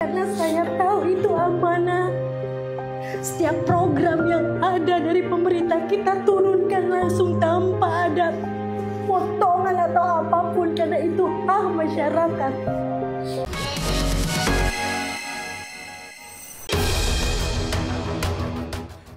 Karena saya tahu itu amanah. Setiap program yang ada dari pemerintah kita turunkan langsung tanpa ada potongan atau apapun, karena itu hak masyarakat.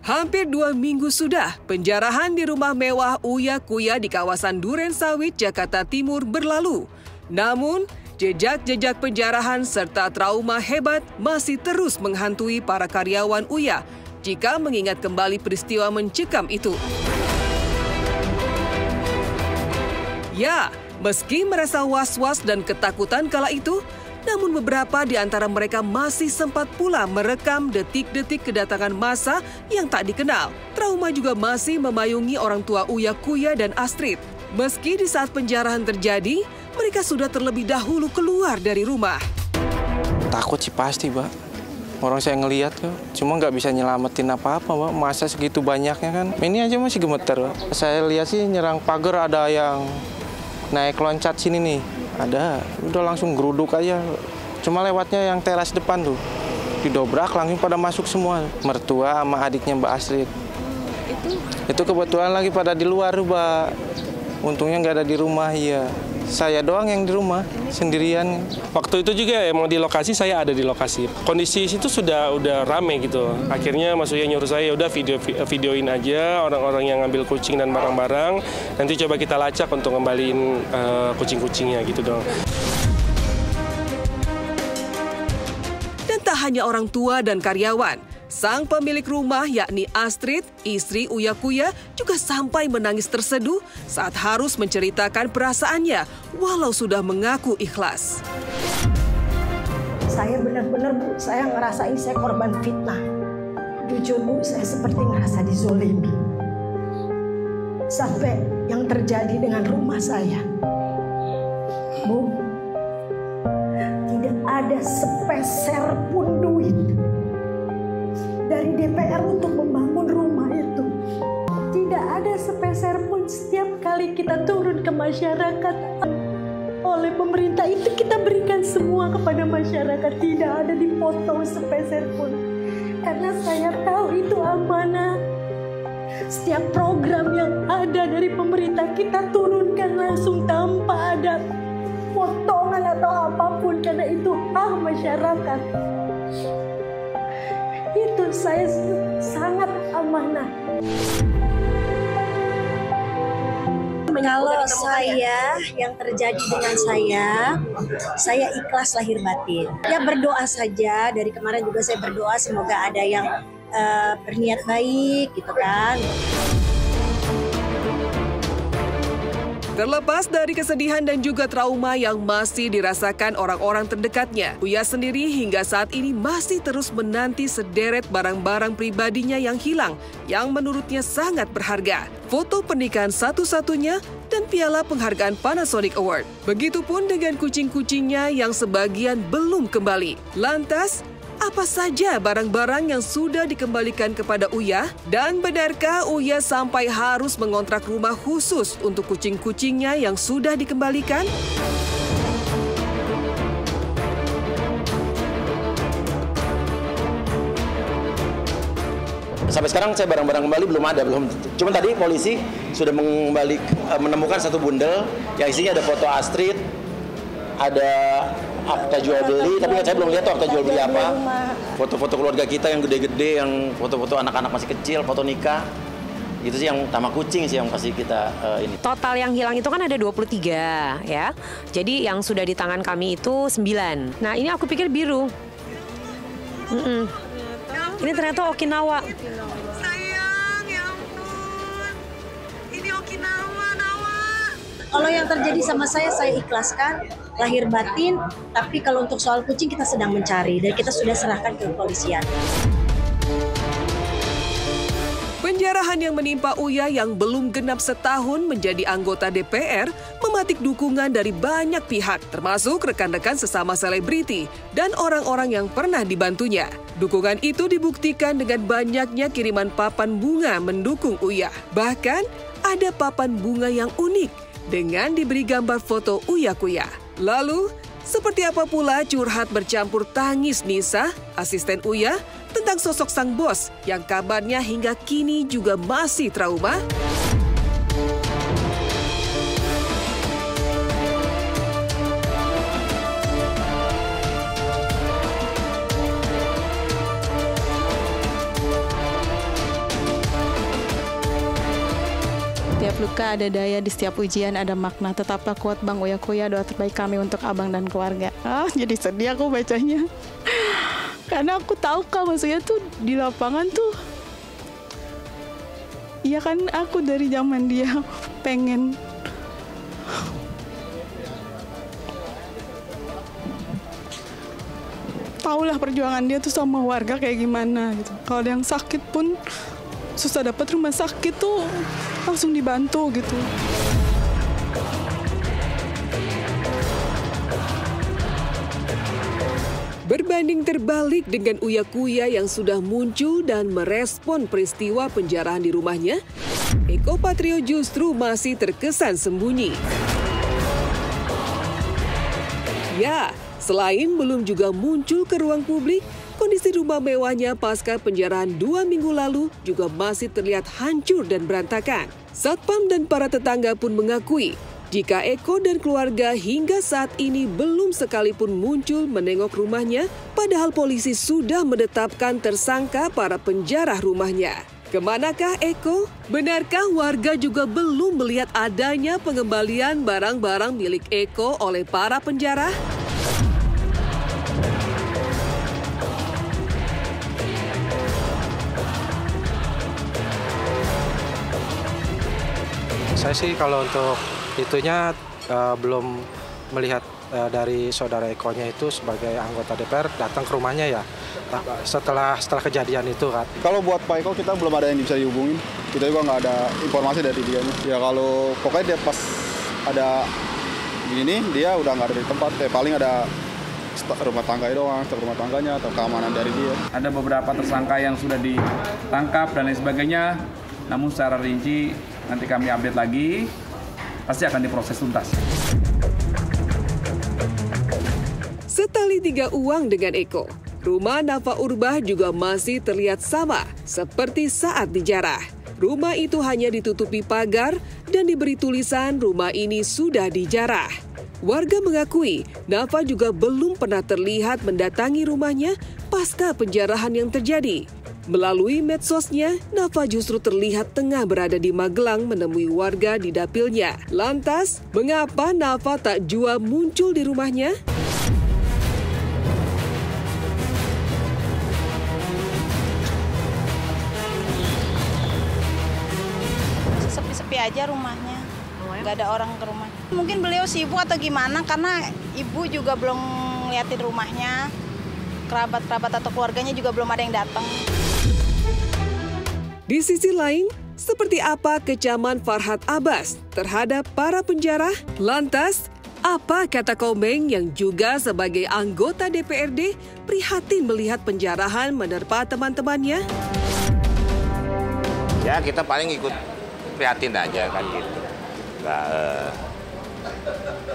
Hampir 2 minggu sudah penjarahan di rumah mewah Uya Kuya di kawasan Duren Sawit, Jakarta Timur berlalu. Namun, jejak-jejak penjarahan serta trauma hebat masih terus menghantui para karyawan Uya jika mengingat kembali peristiwa mencekam itu. Ya, meski merasa was-was dan ketakutan kala itu, namun beberapa di antara mereka masih sempat pula merekam detik-detik kedatangan massa yang tak dikenal. Trauma juga masih memayungi orang tua Uya Kuya dan Astrid. Meski di saat penjarahan terjadi, mereka sudah terlebih dahulu keluar dari rumah. Takut sih pasti, Mbak. Orang saya ngelihat kok, cuma nggak bisa nyelamatin apa-apa, Mbak. Masa segitu banyaknya kan. Ini aja masih gemeter, Mbak. Saya lihat sih nyerang pagar ada yang naik loncat sini nih. Ada, udah langsung geruduk aja. Cuma lewatnya yang teras depan tuh. Didobrak, langsung pada masuk semua. Mertua sama adiknya Mbak Astrid. Itu kebetulan lagi pada di luar, Mbak. Untungnya nggak ada di rumah, ya. Saya doang yang di rumah, sendirian. Waktu itu juga emang di lokasi, saya ada di lokasi. Kondisi situ udah rame gitu. Akhirnya Mas Uya nyuruh saya, udah videoin aja orang-orang yang ngambil kucing dan barang-barang. Nanti coba kita lacak untuk ngembaliin kucing-kucingnya gitu dong. Dan tak hanya orang tua dan karyawan, sang pemilik rumah yakni Astrid, istri Uya Kuya, juga sampai menangis terseduh saat harus menceritakan perasaannya walau sudah mengaku ikhlas. Saya benar-benar, Bu, saya ngerasain saya korban fitnah. Jujur, Bu, saya seperti ngerasa dizolimi. Sampai yang terjadi dengan rumah saya. Bu, tidak ada sepeser pun duit dari DPR untuk membangun rumah itu. Tidak ada sepeser pun. Setiap kali kita turun ke masyarakat oleh pemerintah itu kita berikan semua kepada masyarakat. Tidak ada dipotong sepeser pun. Karena saya tahu itu amanah. Setiap program yang ada dari pemerintah kita turunkan langsung tanpa ada potongan atau apapun, karena itu hak masyarakat. Itu saya sangat amanah. Kalau saya, yang terjadi dengan saya ikhlas lahir batin. Ya berdoa saja, dari kemarin juga saya berdoa semoga ada yang berniat baik gitu kan. Terlepas dari kesedihan dan juga trauma yang masih dirasakan orang-orang terdekatnya, Uya sendiri hingga saat ini masih terus menanti sederet barang-barang pribadinya yang hilang, yang menurutnya sangat berharga. Foto pernikahan satu-satunya dan piala penghargaan Panasonic Award. Begitupun dengan kucing-kucingnya yang sebagian belum kembali. Lantas, apa saja barang-barang yang sudah dikembalikan kepada Uya? Dan benarkah Uya sampai harus mengontrak rumah khusus untuk kucing-kucingnya yang sudah dikembalikan? Sampai sekarang saya barang-barang kembali belum ada. Cuma tadi polisi sudah menemukan satu bundel yang isinya ada foto Astrid, ada akta jual beli, tapi saya belum lihat tuh akta jual beli apa. Foto-foto keluarga kita yang gede-gede, yang foto-foto anak-anak masih kecil, foto nikah. Itu sih yang sama kucing sih yang kasih kita ini. Total yang hilang itu kan ada 23 ya. Jadi yang sudah di tangan kami itu 9. Nah ini aku pikir biru. Ini ternyata Okinawa. Sayang, ya ampun. Ini Okinawa, Nawa. Kalau yang terjadi sama saya ikhlaskan lahir batin. Tapi kalau untuk soal kucing kita sedang mencari dan kita sudah serahkan ke kepolisian. Penjarahan yang menimpa Uya yang belum genap setahun menjadi anggota DPR mematik dukungan dari banyak pihak, termasuk rekan-rekan sesama selebriti dan orang-orang yang pernah dibantunya. Dukungan itu dibuktikan dengan banyaknya kiriman papan bunga mendukung Uya. Bahkan ada papan bunga yang unik dengan diberi gambar foto Uya Kuya. Lalu, Seperti apa pula curhat bercampur tangis Nisa, asisten Uya, tentang sosok sang bos yang kabarnya hingga kini juga masih trauma? Setiap luka ada daya, di setiap ujian ada makna. Tetaplah kuat Bang Uya Kuya, doa terbaik kami untuk abang dan keluarga. Jadi sedih aku bacanya. Karena aku tahu Kak, maksudnya tuh di lapangan tuh, iya kan aku dari zaman dia pengen tahulah perjuangan dia tuh sama warga kayak gimana gitu. Kalau ada yang sakit pun susah dapat rumah sakit tuh langsung dibantu gitu. Berbanding terbalik dengan Uya Kuya yang sudah muncul dan merespon peristiwa penjarahan di rumahnya, Eko Patrio justru masih terkesan sembunyi. Ya, selain belum juga muncul ke ruang publik, kondisi rumah mewahnya pasca penjarahan 2 minggu lalu juga masih terlihat hancur dan berantakan. Satpam dan para tetangga pun mengakui jika Eko dan keluarga hingga saat ini belum sekalipun muncul menengok rumahnya, padahal polisi sudah menetapkan tersangka para penjara rumahnya. Kemanakah Eko? Benarkah warga juga belum melihat adanya pengembalian barang-barang milik Eko oleh para penjara? Saya sih kalau untuk itunya belum melihat dari saudara Ekonya itu sebagai anggota DPR datang ke rumahnya ya. Setelah kejadian itu kan. Kalau buat Pak Eko kita belum ada yang bisa dihubungin. Kita juga nggak ada informasi dari dia. Ya kalau pokoknya dia pas ada gini dia udah nggak ada di tempat. Ya paling ada rumah tangga doang, stok rumah tangganya atau keamanan dari dia. Ada beberapa tersangka yang sudah ditangkap dan lain sebagainya. Namun secara rinci nanti kami update lagi. Pasti akan diproses tuntas. Setali 3 uang dengan Eko, rumah Nafa Urbah juga masih terlihat sama seperti saat dijarah. Rumah itu hanya ditutupi pagar dan diberi tulisan rumah ini sudah dijarah. Warga mengakui Nafa juga belum pernah terlihat mendatangi rumahnya pasca penjarahan yang terjadi. Melalui medsosnya, Nafa justru terlihat tengah berada di Magelang menemui warga di dapilnya. Lantas, mengapa Nafa tak jua muncul di rumahnya? Sepi-sepi aja rumahnya, nggak ada orang ke rumah. Mungkin beliau sibuk atau gimana, karena ibu juga belum ngeliatin rumahnya. Kerabat-kerabat atau keluarganya juga belum ada yang datang. Di sisi lain, seperti apa kecaman Farhad Abbas terhadap para penjara? Lantas, apa kata Komeng yang juga sebagai anggota DPRD prihatin melihat penjarahan menerpa teman-temannya? Ya kita paling ikut prihatin aja kan gitu.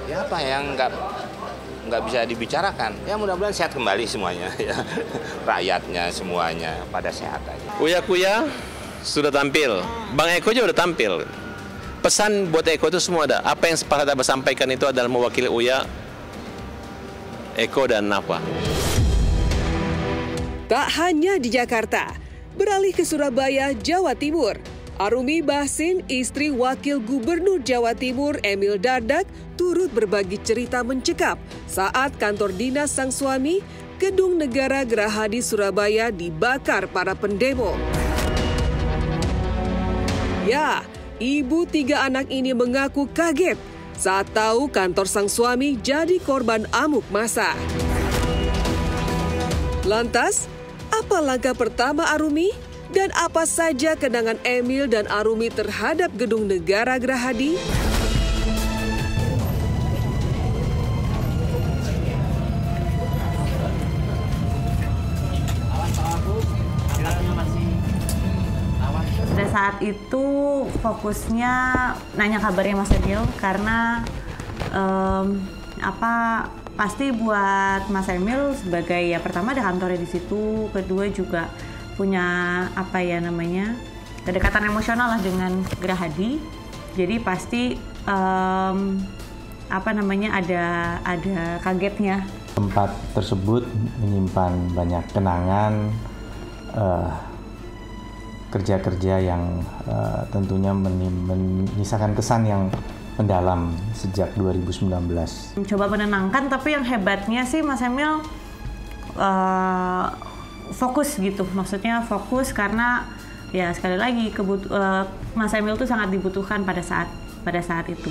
Ya apa yang nggak bisa dibicarakan. Ya mudah-mudahan sehat kembali semuanya ya. Rakyatnya semuanya pada sehat aja. Uya Kuya sudah tampil, Bang Eko juga udah tampil. Pesan buat Eko itu semua ada. Apa yang Farhad Abbas sampaikan itu adalah mewakili Uya, Eko, dan Nafa. Tak hanya di Jakarta, beralih ke Surabaya, Jawa Timur. Arumi Bahsin, istri Wakil Gubernur Jawa Timur Emil Dardak, turut berbagi cerita mencekap saat kantor dinas sang suami, Gedung Negara Gerahadi Surabaya dibakar para pendemo. Ya, ibu 3 anak ini mengaku kaget saat tahu kantor sang suami jadi korban amuk massa. Lantas, apa langkah pertama Arumi? Dan apa saja kenangan Emil dan Arumi terhadap Gedung Negara Gerahadi? Pada saat itu fokusnya nanya kabarnya Mas Emil karena Pasti buat Mas Emil sebagai ya pertama ada kantornya di situ, kedua juga punya kedekatan emosional lah dengan Gerahadi. Jadi pasti ada kagetnya. Tempat tersebut menyimpan banyak kenangan, kerja-kerja yang tentunya menyisakan kesan yang mendalam sejak 2019. Coba menenangkan, tapi yang hebatnya sih Mas Emil fokus gitu. Maksudnya fokus karena ya sekali lagi Mas Emil tuh sangat dibutuhkan pada saat itu.